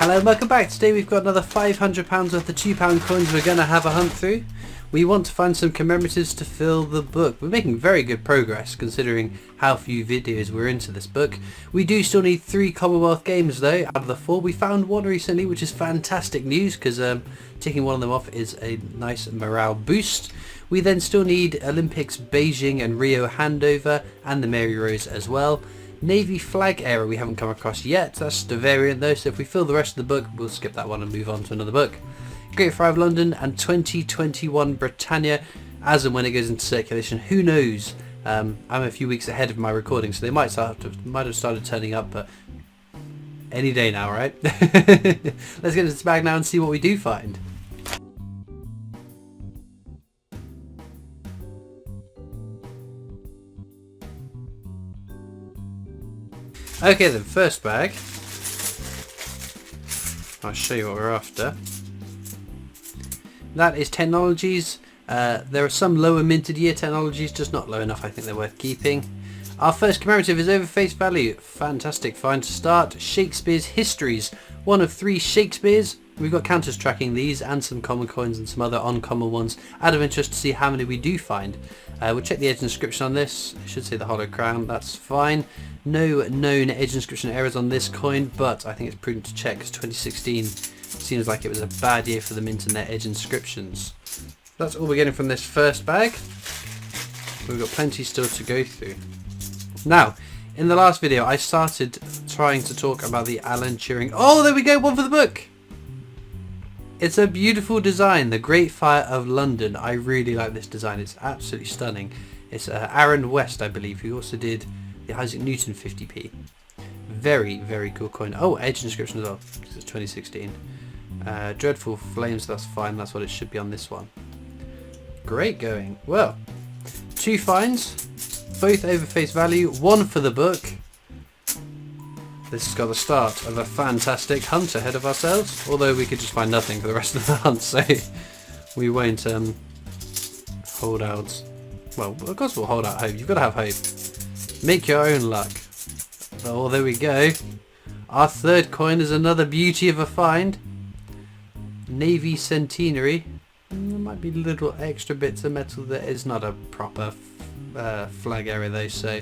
Hello and welcome back. Today we've got another £500 worth of £2 coins we're going to have a hunt through. We want to find some commemoratives to fill the book. We're making very good progress considering how few videos we're into this book. We do still need 3 Commonwealth games though out of the 4. We found one recently, which is fantastic news because ticking one of them off is a nice morale boost. We then still need Olympics Beijing and Rio handover and the Mary Rose as well. Navy flag era we haven't come across yet. That's the variant though, so if we fill the rest of the book we'll skip that one and move on to another book. Great Fire of London and 2021 Britannia as and when it goes into circulation. Who knows? I'm a few weeks ahead of my recording, so they might have started turning up, but any day now, right? Let's get into this bag now and see what we do find. Okay then, first bag. I'll show you what we're after. That is technologies. There are some lower minted year technologies, just not low enough I think they're worth keeping. Our first commemorative is over face value. Fantastic find to start. Shakespeare's Histories. One of 3 Shakespeares. We've got counters tracking these and some common coins and some other uncommon ones. Out of interest to see how many we do find. We'll check the edge inscription on this. It should say the hollow crown. That's fine. No known edge inscription errors on this coin, but I think it's prudent to check because 2016 seems like it was a bad year for the mint and their edge inscriptions. That's all we're getting from this first bag. We've got plenty still to go through. Now, in the last video I started trying to talk about the Alan Turing. Oh, there we go, one for the book! It's a beautiful design, the Great Fire of London. I really like this design, it's absolutely stunning. It's Aaron West, I believe, who also did the Isaac Newton 50p. Very, very cool coin. Oh, edge inscription as well, because it's 2016. Dreadful Flames, that's fine, that's what it should be on this one. Great going. Well, 2 finds, both over face value, 1 for the book. This has got the start of a fantastic hunt ahead of ourselves, although we could just find nothing for the rest of the hunt, so we won't hold out. Well, of course we'll hold out hope. You've got to have hope. Make your own luck. Oh, there we go. Our third coin is another beauty of a find. Navy Centenary. There might be little extra bits of metal that is not a proper flag area though, so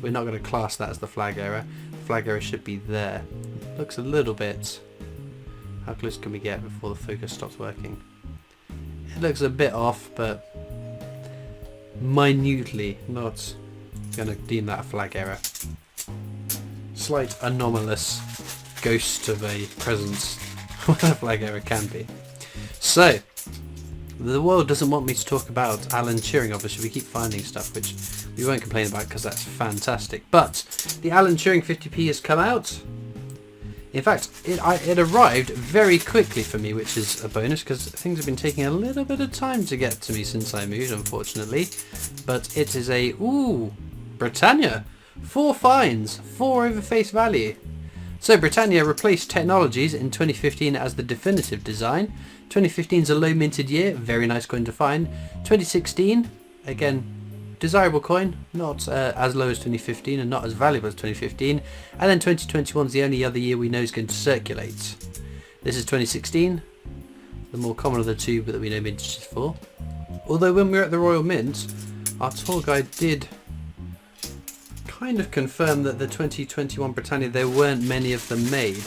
we're not going to class that as the flag area. The flag area should be there. Looks a little bit. How close can we get before the focus stops working? It looks a bit off, but minutely, not going to deem that a flag error. Slight anomalous ghost of a presence what a flag error can be. So, the world doesn't want me to talk about Alan Turing, obviously we keep finding stuff which we won't complain about because that's fantastic. But the Alan Turing 50p has come out. In fact, it arrived very quickly for me, which is a bonus because things have been taking a little bit of time to get to me since I moved, unfortunately. But it is a, ooh, Britannia. 4 finds, 4 over face value. So Britannia replaced Technologies in 2015 as the definitive design. 2015 is a low minted year, very nice coin to find. 2016, again, desirable coin, not as low as 2015 and not as valuable as 2015. And then 2021 is the only other year we know is going to circulate. This is 2016, the more common of the 2 but that we know mintages for. Although when we were at the Royal Mint, our tour guide did kind of confirm that the 2021 Britannia, there weren't many of them made.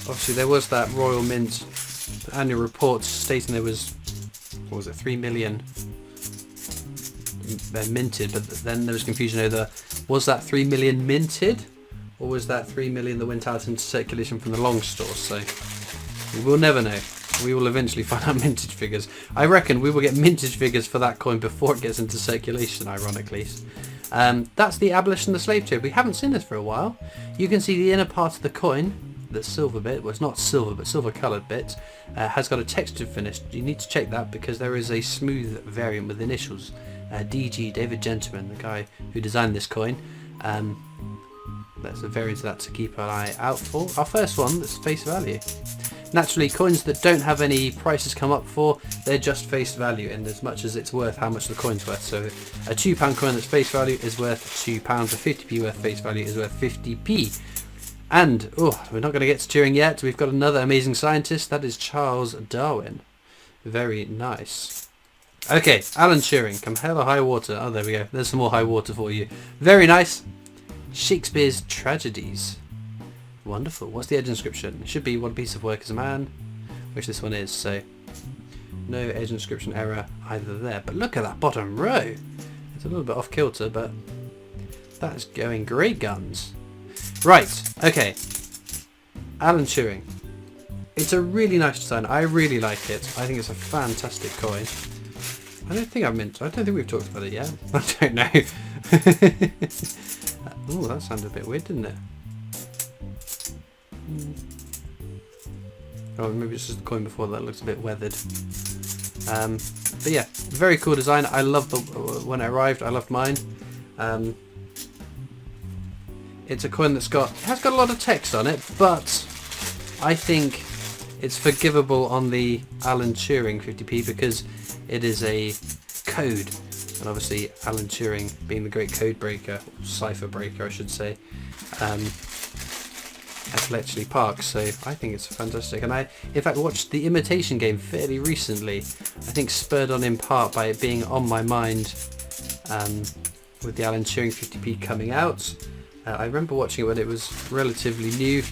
Obviously there was that Royal Mint annual report stating there was, what was it, 3 million minted, but then there was confusion over, was that 3 million minted or was that 3 million that went out into circulation from the long store? So we will never know. We will eventually find out mintage figures. I reckon we will get mintage figures for that coin before it gets into circulation, ironically. That's the abolition of the slave trade. We haven't seen this for a while. You can see the inner part of the coin, the silver bit, well it's not silver but silver coloured bit, has got a textured finish. You need to check that because there is a smooth variant with initials. DG, David Gentleman, the guy who designed this coin. There's a variant of that to keep an eye out for. Our first one, that's face value. Naturally, coins that don't have any prices come up for, they're just face value in as much as it's worth how much the coin's worth. So a £2 coin that's face value is worth £2, a 50p worth face value is worth 50p. And, oh, we're not going to get to Turing yet. We've got another amazing scientist. That is Charles Darwin. Very nice. Okay, Alan Turing. Come hell or high water. Oh, there we go. There's some more high water for you. Very nice. Shakespeare's tragedies. Wonderful. What's the edge inscription? It should be "What a piece of work is a man," which this one is, so no edge inscription error either there. But look at that bottom row. It's a little bit off kilter, but that's going great guns. Right, okay. Alan Turing. It's a really nice design. I really like it. I think it's a fantastic coin. I don't think we've talked about it yet. I don't know. Oh, that sounded a bit weird, didn't it? Oh, maybe it's just the coin before that looks a bit weathered. But yeah, very cool design. I love when it arrived. I loved mine. It's a coin it has got a lot of text on it, but I think it's forgivable on the Alan Turing 50p because it is a code, and obviously Alan Turing being the great code breaker, cipher breaker I should say, at Bletchley Park, so I think it's fantastic. And I in fact watched The Imitation Game fairly recently, I think spurred on in part by it being on my mind with the Alan Turing 50p coming out. I remember watching it when it was relatively new,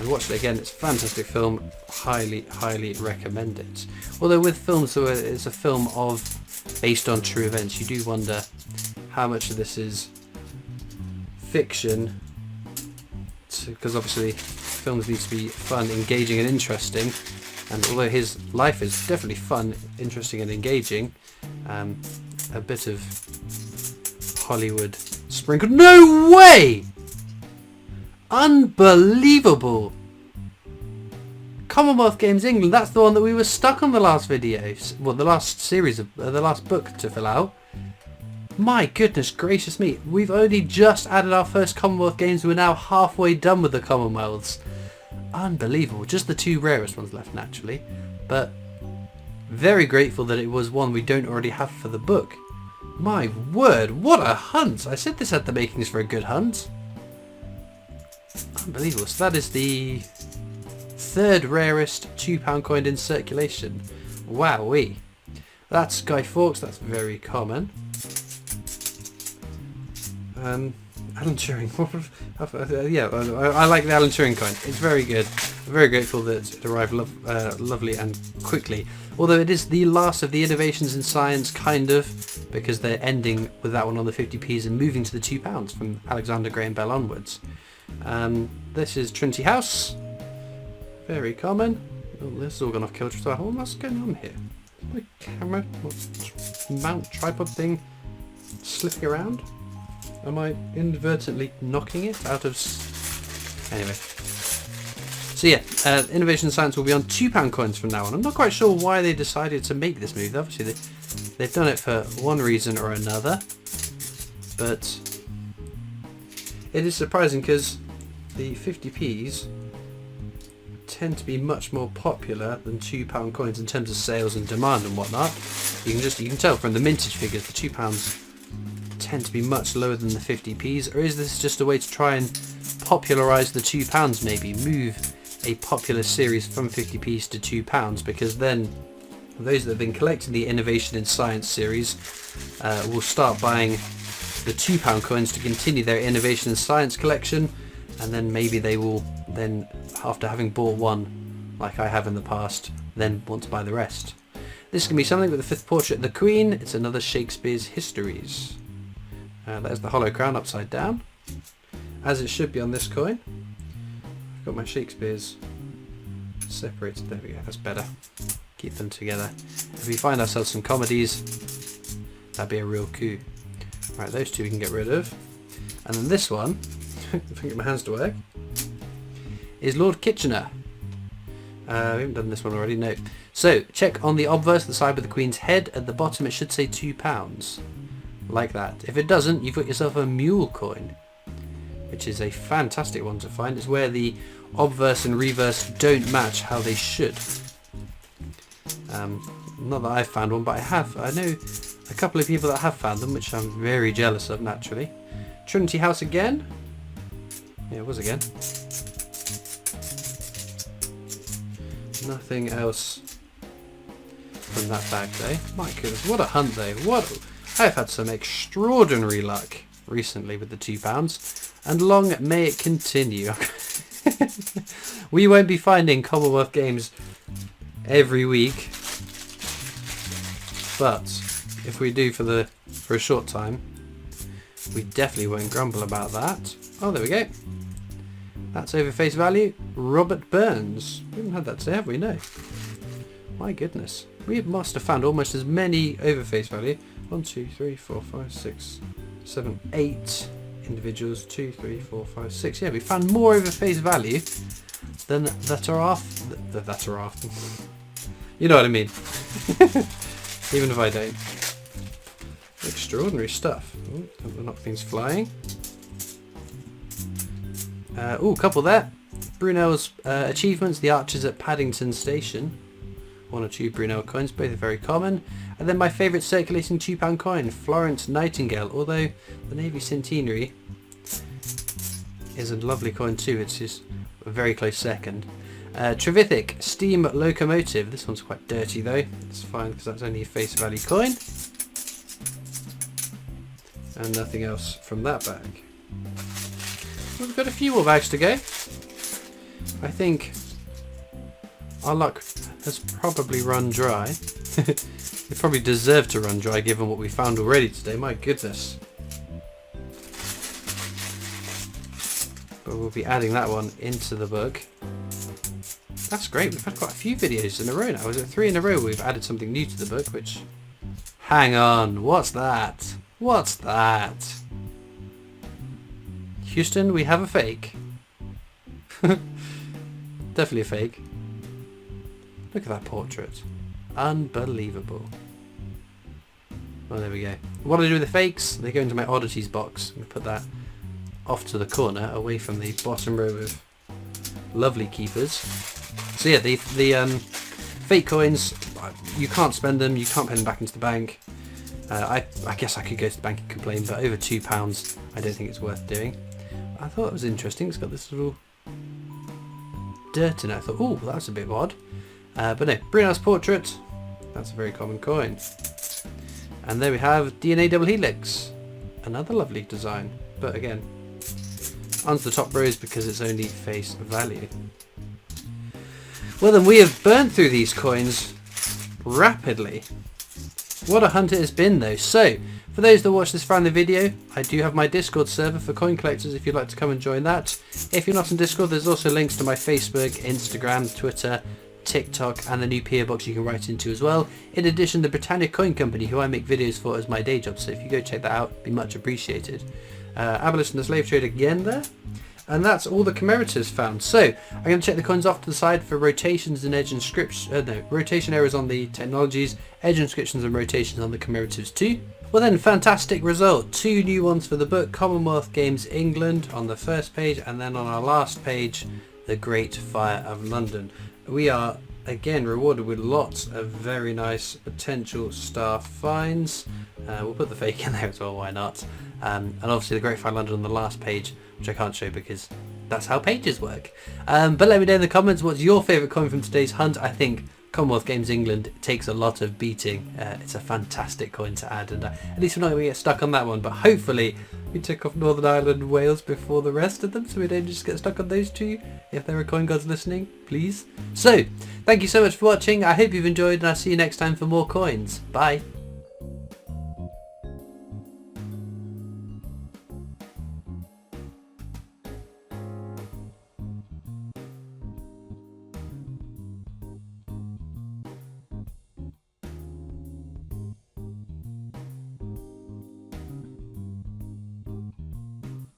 and watched it again. It's a fantastic film, highly recommend it. Although with films where it's a film based on true events, you do wonder how much of this is fiction, because obviously films need to be fun, engaging and interesting, and although his life is definitely fun, interesting and engaging, a bit of Hollywood sprinkled. No way! Unbelievable! Commonwealth Games England, that's the one that we were stuck on the last video, well, the last series of the last book to fill out. My goodness gracious me, we've only just added our first Commonwealth Games, we're now halfway done with the Commonwealths. Unbelievable, just the two rarest ones left naturally, but very grateful that it was one we don't already have for the book. My word, what a hunt! I said this had the makings for a good hunt. Unbelievable, so that is the third rarest £2 coin in circulation. Wowee. That's Guy Fawkes, that's very common. Alan Turing. Yeah, I like the Alan Turing coin. It's very good. I'm very grateful that it arrived lovely and quickly. Although it is the last of the innovations in science, kind of, because they're ending with that one on the 50p's and moving to the £2 from Alexander Graham Bell onwards. This is Trinity House. Very common. Oh, this is all gone off kilter. So what's going on here? My camera, mount tripod thing slipping around? Am I inadvertently knocking it out of... Anyway. So yeah, Innovation Science will be on £2 coins from now on. I'm not quite sure why they decided to make this move. Obviously they've done it for one reason or another. But it is surprising because the 50p's tend to be much more popular than £2 coins in terms of sales and demand and whatnot. You can tell from the mintage figures the £2 tend to be much lower than the 50p's, or is this just a way to try and popularise the £2, maybe move a popular series from 50p's to £2, because then those that have been collecting the Innovation in Science series will start buying the £2 coins to continue their Innovation in Science collection, and then maybe they will then, after having bought one like I have in the past, then want to buy the rest. This can be something with the fifth portrait of the Queen. It's another Shakespeare's Histories. There's the hollow crown upside down, as it should be on this coin. I've got my Shakespeare's separated. There we go, that's better. Keep them together. If we find ourselves some comedies, that'd be a real coup. Right, those two we can get rid of. And then this one, if I can get my hands to work, is Lord Kitchener. We haven't done this one already, no. So, check on the obverse, the side with the Queen's head. At the bottom it should say £2. Like that. If it doesn't, you've got yourself a mule coin, which is a fantastic one to find. It's where the obverse and reverse don't match how they should. Not that I've found one, but I know a couple of people that have found them, which I'm very jealous of, naturally. Trinity House again. Yeah, it was again. Nothing else from that bag though. My goodness, what a hunt though. I've had some extraordinary luck recently with the £2, and long may it continue. We won't be finding Commonwealth games every week, but if we do for a short time, we definitely won't grumble about that. Oh, there we go. That's over face value. Robert Burns. We haven't had that today, have we? No. My goodness. We must have found almost as many over face value. 1, 2, 3, 4, 5, 6, 7, 8 individuals. 2, 3, 4, 5, 6. Yeah, we found more over face value than that are after. That are after. You know what I mean. Even if I don't. Extraordinary stuff. Ooh, don't knock things flying. A couple there. Brunel's achievements, the archers at Paddington Station. 1 or 2 Brunel coins, both are very common. And then my favourite circulating £2 coin, Florence Nightingale. Although the Navy Centenary is a lovely coin too, it's just a very close second. Trevithick Steam Locomotive. This one's quite dirty though. It's fine because that's only a face value coin. And nothing else from that bag. We've got a few more bags to go. I think our luck has probably run dry. We probably deserve to run dry given what we found already today. My goodness. But we'll be adding that one into the book. That's great. We've had quite a few videos in a row now. Is it 3 in a row we've added something new to the book? Which... Hang on. What's that? What's that? Houston, we have a fake. Definitely a fake. Look at that portrait. Unbelievable. Oh, there we go. What do I do with the fakes? They go into my oddities box. I'm going to put that off to the corner, away from the bottom row of lovely keepers. So yeah, the fake coins, you can't spend them, you can't pay them back into the bank. I guess I could go to the bank and complain, but over £2 I don't think it's worth doing. I thought it was interesting. It's got this little dirt in it. I thought, oh, that's a bit odd. But no, Brunel's portrait. That's a very common coin. And there we have DNA double helix. Another lovely design. But again, onto the top rows because it's only face value. Well then, we have burnt through these coins rapidly. What a hunt it has been though. So, for those that watch this found the video, I do have my Discord server for coin collectors if you'd like to come and join that. If you're not on Discord, there's also links to my Facebook, Instagram, Twitter, TikTok, and the new PO box you can write into as well. In addition, the Britannic Coin Company, who I make videos for as my day job, so if you go check that out, it'd be much appreciated. Abolition of the slave trade again there. And that's all the commemoratives found. So I'm going to check the coins off to the side for rotations and edge inscriptions. Rotation errors on the technologies, edge inscriptions and rotations on the commemoratives too. Well then, fantastic result. 2 new ones for the book. Commonwealth Games England on the first page, and then on our last page, the Great Fire of London. We are again rewarded with lots of very nice potential star finds. We'll put the fake in there as well, why not? And obviously the Great Fire of London on the last page, which I can't show because that's how pages work. But let me know in the comments, what's your favourite coin from today's hunt? I think Commonwealth Games England takes a lot of beating. It's a fantastic coin to add, and at least we're not going to get stuck on that one, but hopefully we tick off Northern Ireland and Wales before the rest of them, so we don't just get stuck on those two. If there are coin gods listening, please. So, thank you so much for watching. I hope you've enjoyed, and I'll see you next time for more coins. Bye.